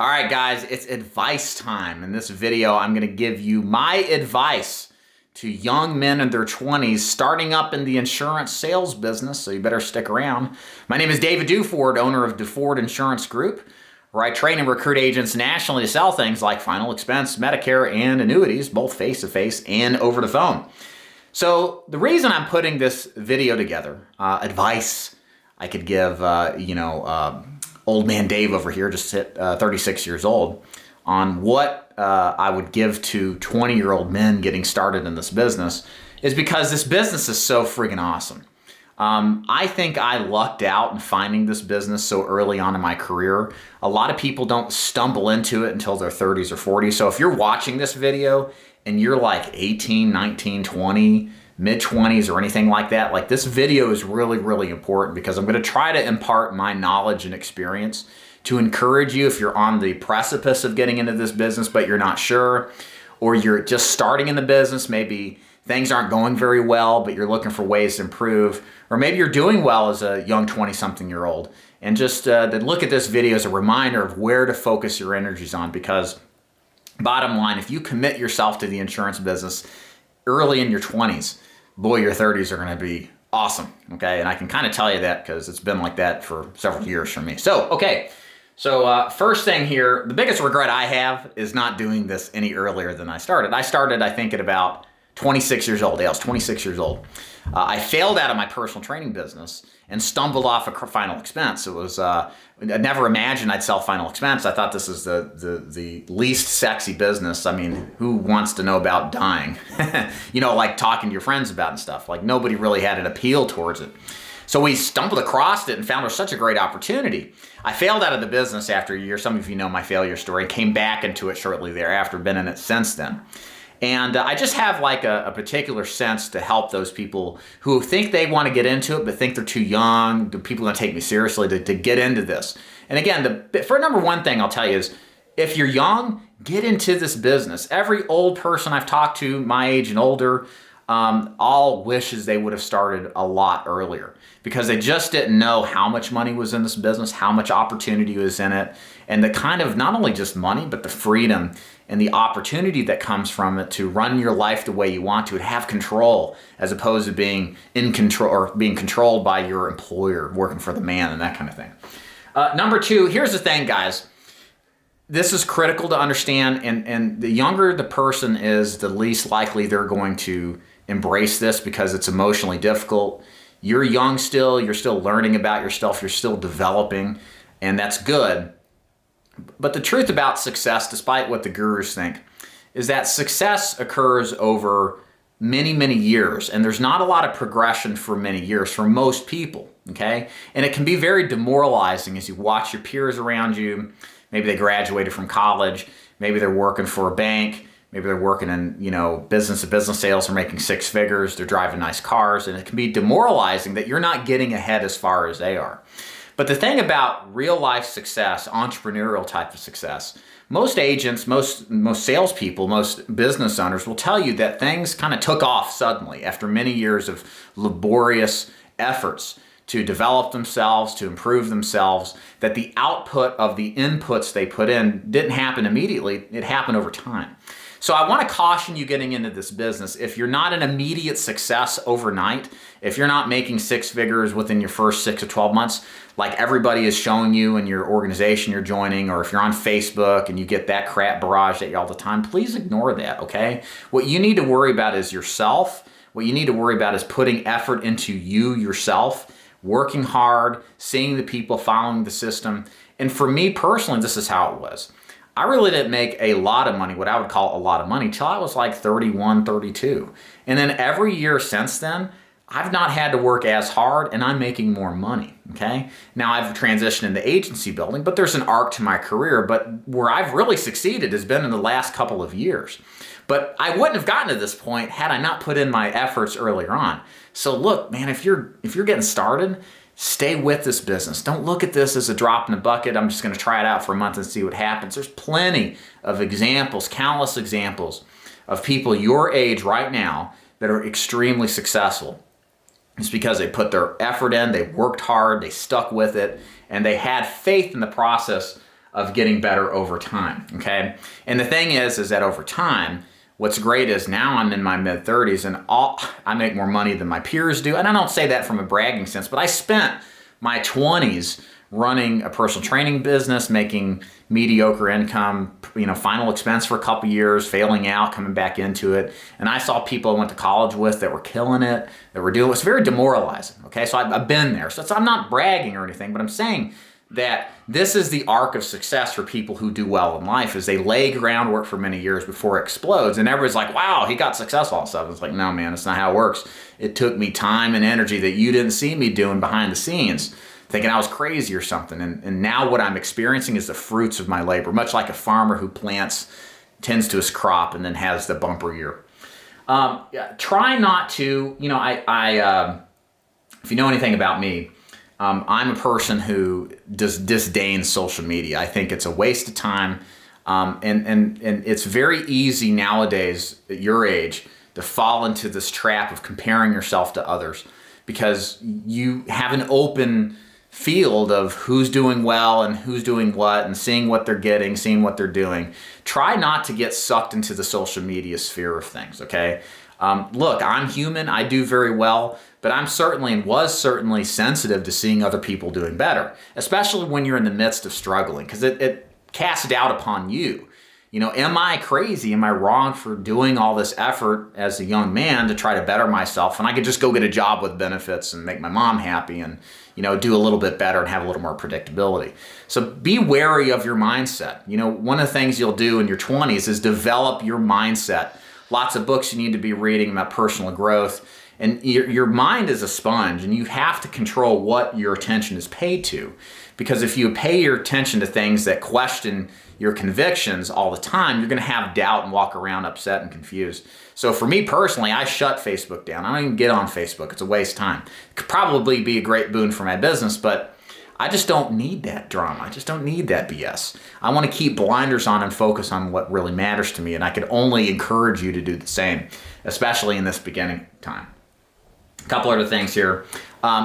All right, guys, it's advice time. In this video, I'm going to give you my advice to young men in their 20s starting up in the insurance sales business, so you better stick around. My name is David Duford, owner of Duford Insurance Group, where I train and recruit agents nationally to sell things like final expense, Medicare, and annuities, both face-to-face and over the phone. So the reason I'm putting this video together, advice I could give, old man Dave over here, just hit 36 years old, on what I would give to 20-year-old men getting started in this business, is because this business is so friggin' awesome. I think I lucked out in finding this business so early on in my career. A lot of people don't stumble into it until their 30s or 40s. So if you're watching this video and you're like 18, 19, 20, mid-20s or anything like that, like this video is really, really important because I'm going to try to impart my knowledge and experience to encourage you if you're on the precipice of getting into this business but you're not sure, or you're just starting in the business, maybe things aren't going very well but you're looking for ways to improve, or maybe you're doing well as a young 20-something-year-old, and just look at this video as a reminder of where to focus your energies on. Because bottom line, if you commit yourself to the insurance business early in your 20s, boy, your 30s are going to be awesome, okay? And I can kind of tell you that because it's been like that for several years for me. So, first thing here, the biggest regret I have is not doing this any earlier than I started. I started, I think, at about 26 years old. Yeah, I was 26 years old. I failed out of my personal training business and stumbled off a final expense. It was, I never imagined I'd sell final expense. I thought this is the least sexy business. I mean, who wants to know about dying? Like talking to your friends about and stuff. Like nobody really had an appeal towards it. So we stumbled across it and found it was such a great opportunity. I failed out of the business after a year. Some of you know my failure story. Came back into it shortly thereafter, been in it since then. And I just have like a particular sense to help those people who think they want to get into it but think they're too young, the people going to take me seriously to get into this. And again, for number one thing I'll tell you is, if you're young, get into this business. Every old person I've talked to, my age and older, all wishes they would have started a lot earlier because they just didn't know how much money was in this business, how much opportunity was in it, and the kind of not only just money, but the freedom and the opportunity that comes from it to run your life the way you want to and have control, as opposed to being in control or being controlled by your employer, working for the man and that kind of thing. Number two, here's the thing, guys. This is critical to understand, and the younger the person is, the least likely they're going to embrace this because it's emotionally difficult. You're young still, you're still learning about yourself, you're still developing, and that's good. But the truth about success, despite what the gurus think, is that success occurs over many, many years, and there's not a lot of progression for many years for most people, okay? And it can be very demoralizing as you watch your peers around you. Maybe they graduated from college, maybe they're working for a bank, maybe they're working in, business-to-business sales, or making six figures, they're driving nice cars, and it can be demoralizing that you're not getting ahead as far as they are. But the thing about real-life success, entrepreneurial type of success, most agents, most salespeople, most business owners will tell you that things kind of took off suddenly after many years of laborious efforts to develop themselves, to improve themselves, that the output of the inputs they put in didn't happen immediately, it happened over time. So I want to caution you getting into this business, if you're not an immediate success overnight, if you're not making six figures within your first 6 to 12 months, like everybody is showing you in your organization you're joining, or if you're on Facebook and you get that crap barrage at you all the time, please ignore that, okay? What you need to worry about is yourself. What you need to worry about is putting effort into you yourself, working hard, seeing the people, following the system. And for me personally, this is how it was. I really didn't make a lot of money, what I would call a lot of money, till I was like 31, 32. And then every year since then, I've not had to work as hard and I'm making more money, okay? Now I've transitioned into agency building, but there's an arc to my career, but where I've really succeeded has been in the last couple of years. But I wouldn't have gotten to this point had I not put in my efforts earlier on. So look, man, if you're getting started, stay with this business. Don't look at this as a drop in the bucket. I'm just going to try it out for a month and see what happens. There's plenty of examples, countless examples of people your age right now that are extremely successful. It's because they put their effort in, they worked hard, they stuck with it, and they had faith in the process of getting better over time, okay? And the thing is that over time, what's great is now I'm in my mid-30s and I make more money than my peers do. And I don't say that from a bragging sense, but I spent my 20s running a personal training business, making mediocre income, final expense for a couple years, failing out, coming back into it. And I saw people I went to college with that were killing it, that were doing it. It's very demoralizing, okay? So I've been there. So I'm not bragging or anything, but I'm saying that this is the arc of success for people who do well in life, is they lay groundwork for many years before it explodes. And everybody's like, wow, he got successful and stuff. It's like, no, man, that's not how it works. It took me time and energy that you didn't see me doing behind the scenes, thinking I was crazy or something. And now what I'm experiencing is the fruits of my labor, much like a farmer who tends to his crop and then has the bumper year. Try not to, if you know anything about me, I'm a person who disdains social media. I think it's a waste of time. And it's very easy nowadays at your age to fall into this trap of comparing yourself to others, because you have an open field of who's doing well and who's doing what, and seeing what they're getting, seeing what they're doing. Try not to get sucked into the social media sphere of things, okay? Look, I'm human, I do very well, but I'm certainly and was certainly sensitive to seeing other people doing better, especially when you're in the midst of struggling, because it casts doubt upon you. Am I crazy? Am I wrong for doing all this effort as a young man to try to better myself? And I could just go get a job with benefits and make my mom happy and, do a little bit better and have a little more predictability. So be wary of your mindset. One of the things you'll do in your 20s is develop your mindset. Lots of books you need to be reading about personal growth. And your mind is a sponge, and you have to control what your attention is paid to. Because if you pay your attention to things that question your convictions all the time, you're going to have doubt and walk around upset and confused. So for me personally, I shut Facebook down. I don't even get on Facebook. It's a waste of time. It could probably be a great boon for my business, but I just don't need that drama. I just don't need that BS. I want to keep blinders on and focus on what really matters to me, and I could only encourage you to do the same, especially in this beginning time. A couple other things here.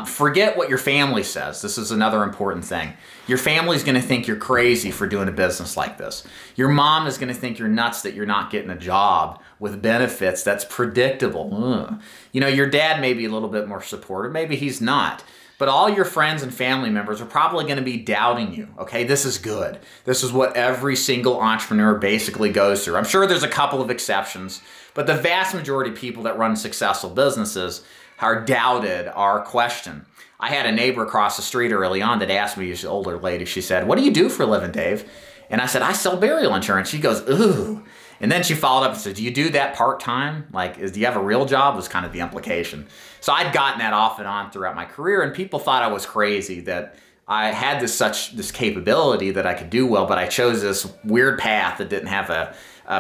Forget what your family says. This is another important thing. Your family's going to think you're crazy for doing a business like this. Your mom is going to think you're nuts that you're not getting a job with benefits that's predictable. Ugh. Your dad may be a little bit more supportive. Maybe he's not. But all your friends and family members are probably going to be doubting you. Okay, this is good. This is what every single entrepreneur basically goes through. I'm sure there's a couple of exceptions, but the vast majority of people that run successful businesses are doubted, are questioned. I had a neighbor across the street early on that asked me, she's an older lady, she said, "What do you do for a living, Dave?" And I said, "I sell burial insurance." She goes, "Ooh." And then she followed up and said, "Do you do that part-time? Do you have a real job?" Was kind of the implication. So I'd gotten that off and on throughout my career, and people thought I was crazy, that I had this capability that I could do well, but I chose this weird path that didn't have a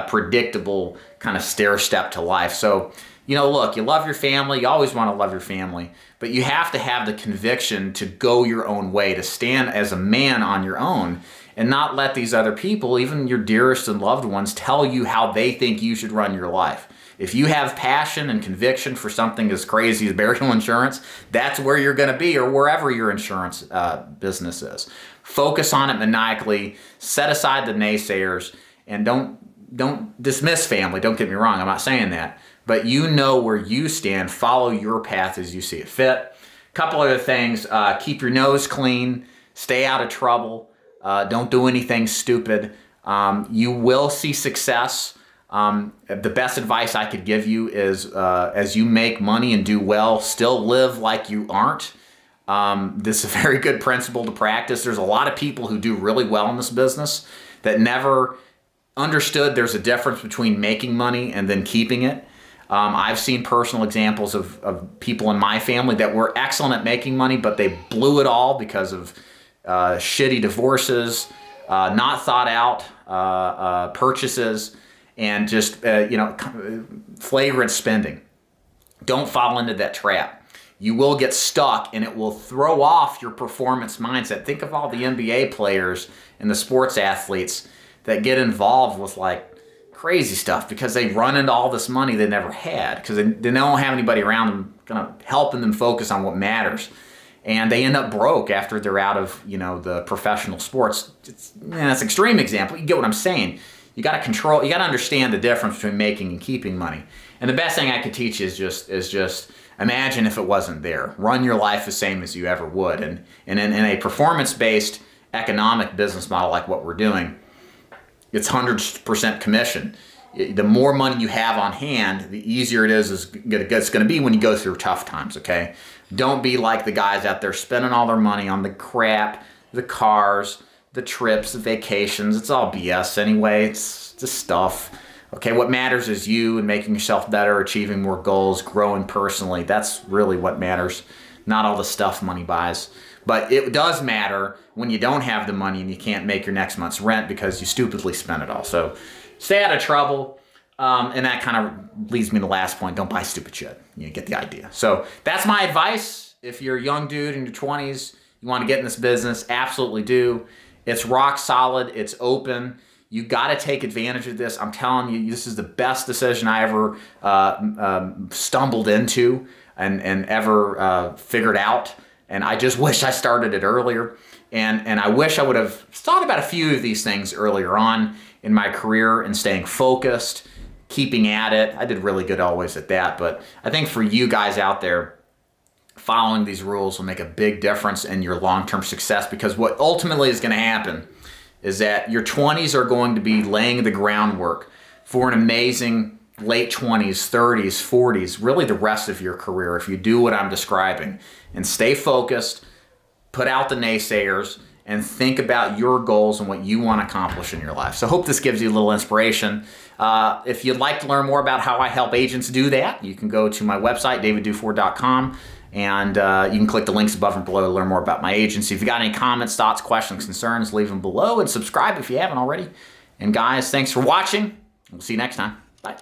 predictable kind of stair step to life. So, look, you love your family. You always want to love your family, but you have to have the conviction to go your own way, to stand as a man on your own, and not let these other people, even your dearest and loved ones, tell you how they think you should run your life. If you have passion and conviction for something as crazy as burial insurance, that's where you're going to be, or wherever your insurance business is. Focus on it maniacally. Set aside the naysayers, and don't dismiss family. Don't get me wrong. I'm not saying that. But you know where you stand. Follow your path as you see it fit. Couple other things. Keep your nose clean. Stay out of trouble. Don't do anything stupid. You will see success. The best advice I could give you is, as you make money and do well, still live like you aren't. This is a very good principle to practice. There's a lot of people who do really well in this business that never understood there's a difference between making money and then keeping it. I've seen personal examples of people in my family that were excellent at making money, but they blew it all because of shitty divorces, not thought out purchases, and just flagrant spending. Don't fall into that trap. You will get stuck, and it will throw off your performance mindset. Think of all the NBA players and the sports athletes that get involved with crazy stuff because they run into all this money they never had, because they don't have anybody around them kind of helping them focus on what matters. and they end up broke after they're out of, the professional sports. That's an extreme example. You get what I'm saying. You got to understand the difference between making and keeping money. And the best thing I could teach is just imagine if it wasn't there. Run your life the same as you ever would. And in a performance-based economic business model like what we're doing, it's 100% commission. The more money you have on hand, the easier it's going to be when you go through tough times, okay? Don't be like the guys out there spending all their money on the crap, the cars, the trips, the vacations. It's all BS anyway. It's just stuff. Okay, what matters is you and making yourself better, achieving more goals, growing personally. That's really what matters, not all the stuff money buys. But it does matter when you don't have the money and you can't make your next month's rent because you stupidly spent it all. So stay out of trouble. And that kind of leads me to the last point. Don't buy stupid shit. You get the idea. So that's my advice. If you're a young dude in your 20s, you want to get in this business, absolutely do. It's rock solid. It's open. You got to take advantage of this. I'm telling you, this is the best decision I ever stumbled into and ever figured out. And I just wish I started it earlier. And I wish I would have thought about a few of these things earlier on in my career and staying focused, keeping at it. I did really good always at that. But I think for you guys out there, following these rules will make a big difference in your long-term success, because what ultimately is going to happen is that your 20s are going to be laying the groundwork for an amazing late 20s, 30s, 40s, really the rest of your career if you do what I'm describing. And stay focused, put out the naysayers, and think about your goals and what you want to accomplish in your life. So I hope this gives you a little inspiration. If you'd like to learn more about how I help agents do that, you can go to my website, daviddufour.com, and you can click the links above and below to learn more about my agency. If you got any comments, thoughts, questions, concerns, leave them below, and subscribe if you haven't already. And guys, thanks for watching. We'll see you next time. Bye.